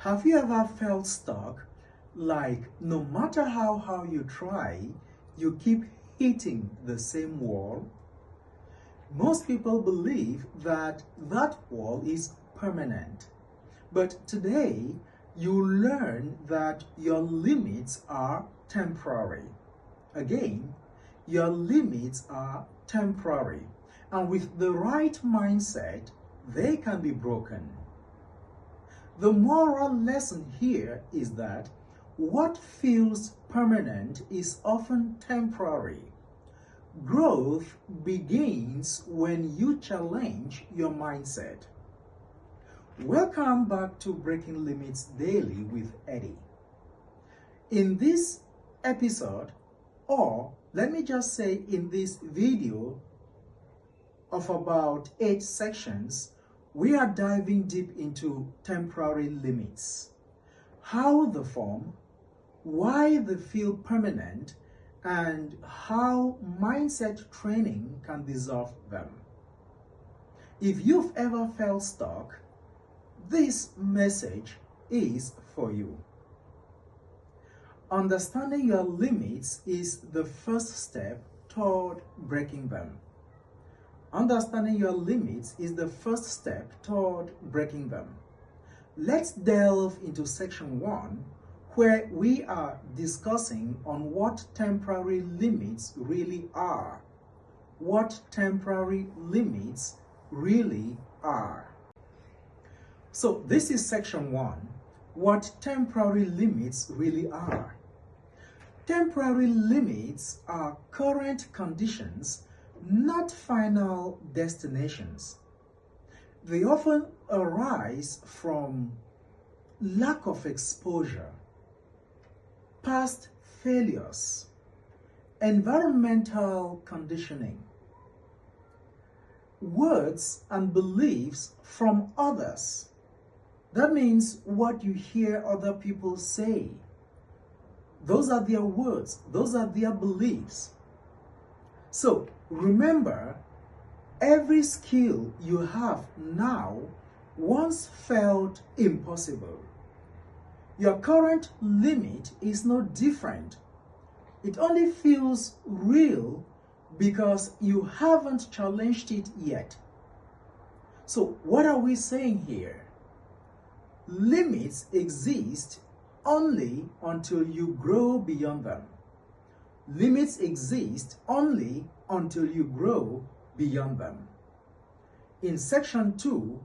Have you ever felt stuck? Like no matter how you try, you keep hitting the same wall? Most people believe that that wall is permanent. But today, you learn that your limits are temporary. Again, your limits are temporary. And with the right mindset, they can be broken. The moral lesson here is that what feels permanent is often temporary. Growth begins when you challenge your mindset. Welcome back to Breaking Limits Daily with Eddy. In this episode, or let me just say in this video of about 8 sections, we are diving deep into temporary limits, how they form, why they feel permanent, and how mindset training can dissolve them. If you've ever felt stuck, this message is for you. Understanding your limits is the first step toward breaking them. Understanding your limits is the first step toward breaking them. Let's delve into section 1, where we are discussing on what temporary limits really are. What temporary limits really are. So this is section 1, what temporary limits really are. Temporary limits are current conditions, not final destinations. They often arise from lack of exposure, past failures, environmental conditioning, words and beliefs from others. That means what you hear other people say. Those are their words, those are their beliefs. So remember, every skill you have now once felt impossible. Your current limit is no different. It only feels real because you haven't challenged it yet. So what are we saying here? Limits exist only until you grow beyond them. Limits exist only until you grow beyond them. In section 2,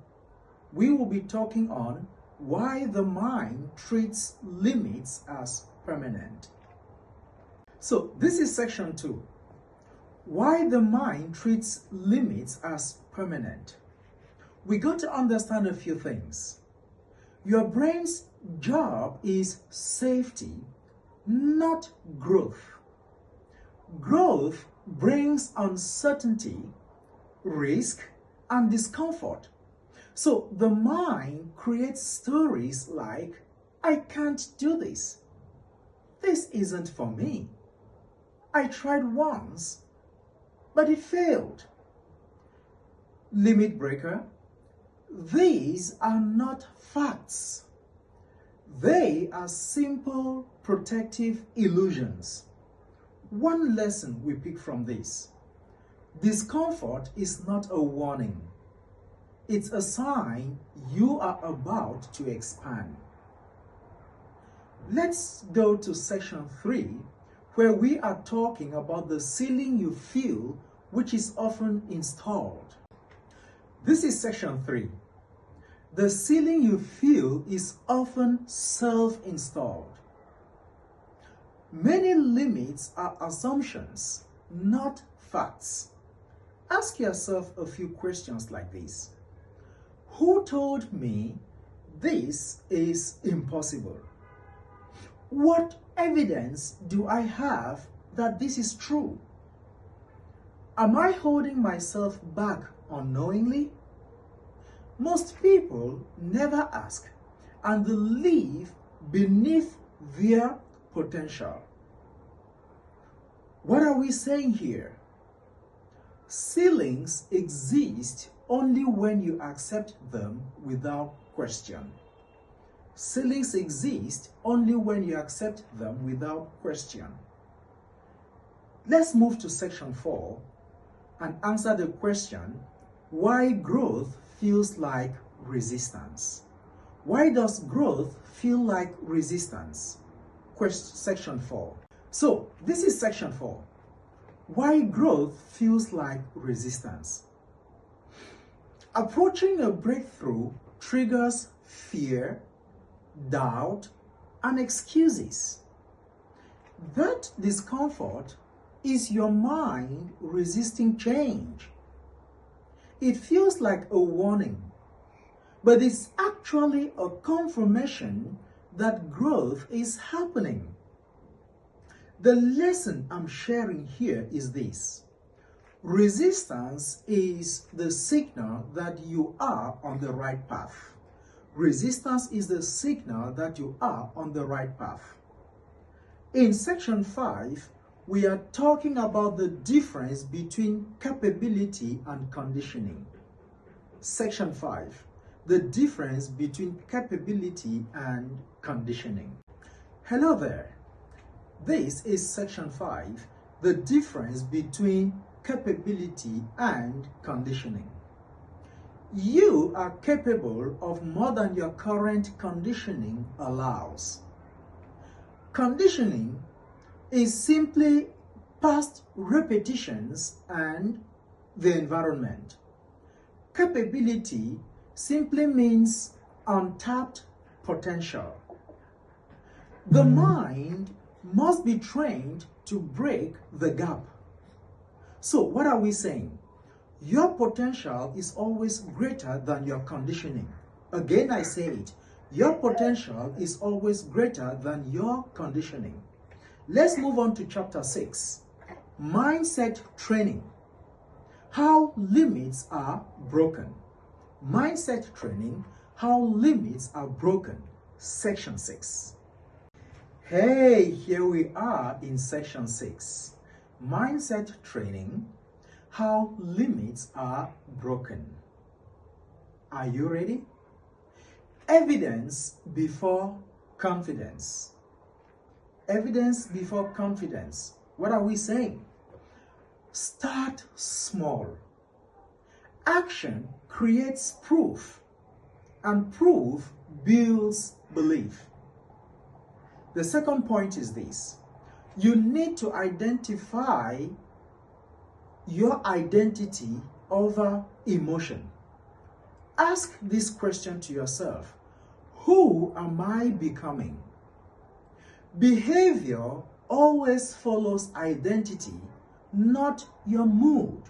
we will be talking on why the mind treats limits as permanent. So this is section 2. Why the mind treats limits as permanent. We got to understand a few things. Your brain's job is safety, not growth. Growth brings uncertainty, risk, and discomfort. So the mind creates stories like, I can't do this. This isn't for me. I tried once, but it failed. Limit breaker. These are not facts. They are simple protective illusions. One lesson we pick from this. Discomfort is not a warning. It's a sign you are about to expand. Let's go to section 3, where we are talking about the ceiling you feel, which is often installed. This is section 3. The ceiling you feel is often self-installed. Many limits are assumptions, not facts. Ask yourself a few questions like this. Who told me this is impossible? What evidence do I have that this is true? Am I holding myself back unknowingly? Most people never ask, and they live beneath their potential. What are we saying here? Ceilings exist only when you accept them without question. Ceilings exist only when you accept them without question. Let's move to section 4 and answer the question, why growth feels like resistance. Why does growth feel like resistance? Section 4. So, this is section 4. Why growth feels like resistance. Approaching a breakthrough triggers fear, doubt, and excuses. That discomfort is your mind resisting change. It feels like a warning, but it's actually a confirmation that growth is happening. The lesson I'm sharing here is this. Resistance is the signal that you are on the right path. Resistance is the signal that you are on the right path. In section 5, we are talking about the difference between capability and conditioning. Section 5, the difference between capability and conditioning. Hello there. This is section 5, the difference between capability and conditioning. You are capable of more than your current conditioning allows. Conditioning is simply past repetitions and the environment. Capability simply means untapped potential. The mind must be trained to break the gap. So what are we saying? Your potential is always greater than your conditioning. Again, I say it. Your potential is always greater than your conditioning. Let's move on to chapter 6. Mindset training. How limits are broken. Mindset training. How limits are broken. Section 6. Hey, here we are in section 6. Mindset training. How limits are broken. Are you ready? Evidence before confidence. Evidence before confidence. What are we saying? Start small. Action creates proof, and proof builds belief. The second point is this. You need to identify your identity over emotion. Ask this question to yourself. Who am I becoming? Behavior always follows identity, not your mood.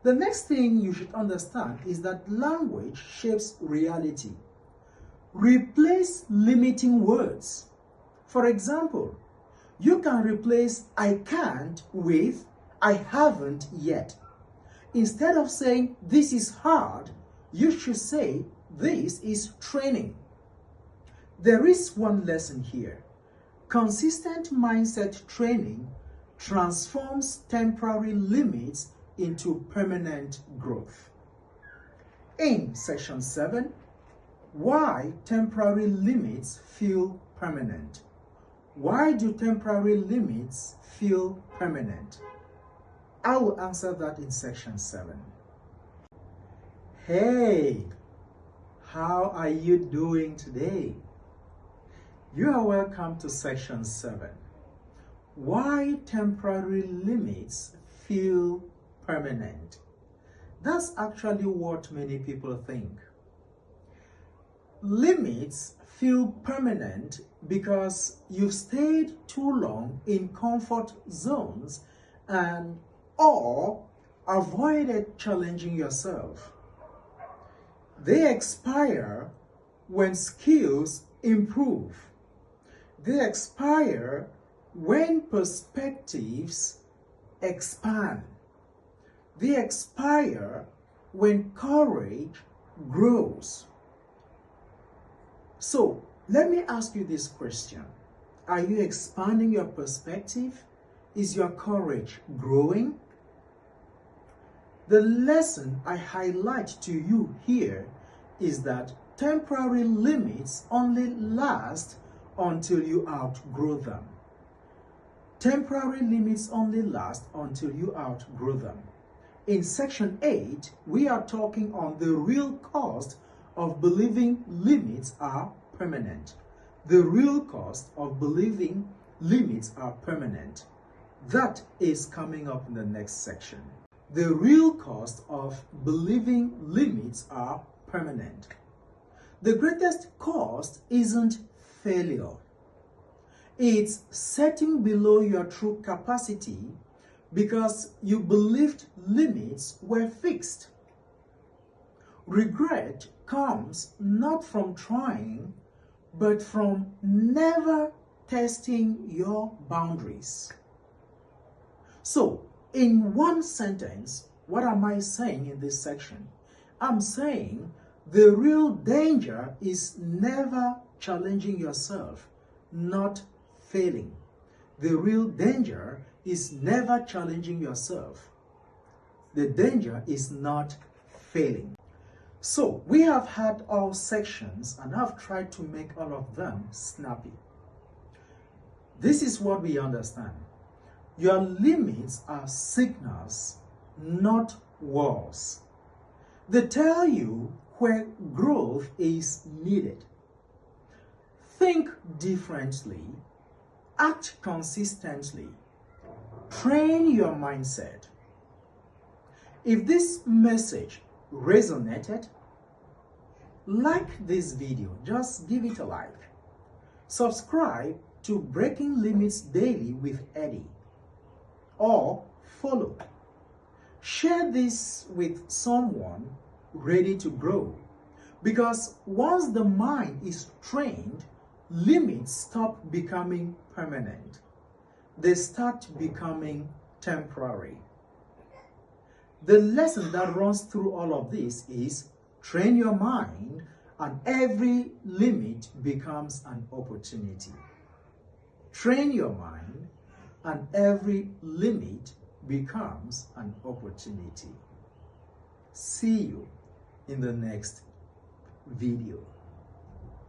The next thing you should understand is that language shapes reality. Replace limiting words. For example, you can replace I can't with I haven't yet. Instead of saying this is hard, you should say this is training. There is one lesson here. Consistent mindset training transforms temporary limits into permanent growth. In section 7, why temporary limits feel permanent? Why do temporary limits feel permanent? I will answer that in section 7. Hey, how are you doing today? You are welcome to section 7. Why temporary limits feel permanent? That's actually what many people think. Limits feel permanent because you've stayed too long in comfort zones and or avoided challenging yourself. They expire when skills improve. They expire when perspectives expand. They expire when courage grows. So, let me ask you this question. Are you expanding your perspective? Is your courage growing? The lesson I highlight to you here is that temporary limits only last until you outgrow them. Temporary limits only last until you outgrow them. In section 8, we are talking on the real cost of believing limits are permanent. The real cost of believing limits are permanent. That is coming up in the next section. The real cost of believing limits are permanent. The greatest cost isn't failure. It's setting below your true capacity because you believed limits were fixed. Regret comes not from trying, but from never testing your boundaries. So, in one sentence, what am I saying in this section? I'm saying the real danger is never challenging yourself, not failing. The real danger is never challenging yourself. The danger is not failing. So, we have had all sections and I've tried to make all of them snappy. This is what we understand. Your limits are signals, not walls. They tell you where growth is needed. Think differently, act consistently, train your mindset. If this message resonated, like this video, just give it a like. Subscribe to Breaking Limits Daily with Eddy, or follow. Share this with someone ready to grow, because once the mind is trained, limits stop becoming permanent. They start becoming temporary. The lesson that runs through all of this is train your mind and every limit becomes an opportunity. Train your mind and every limit becomes an opportunity. See you in the next video.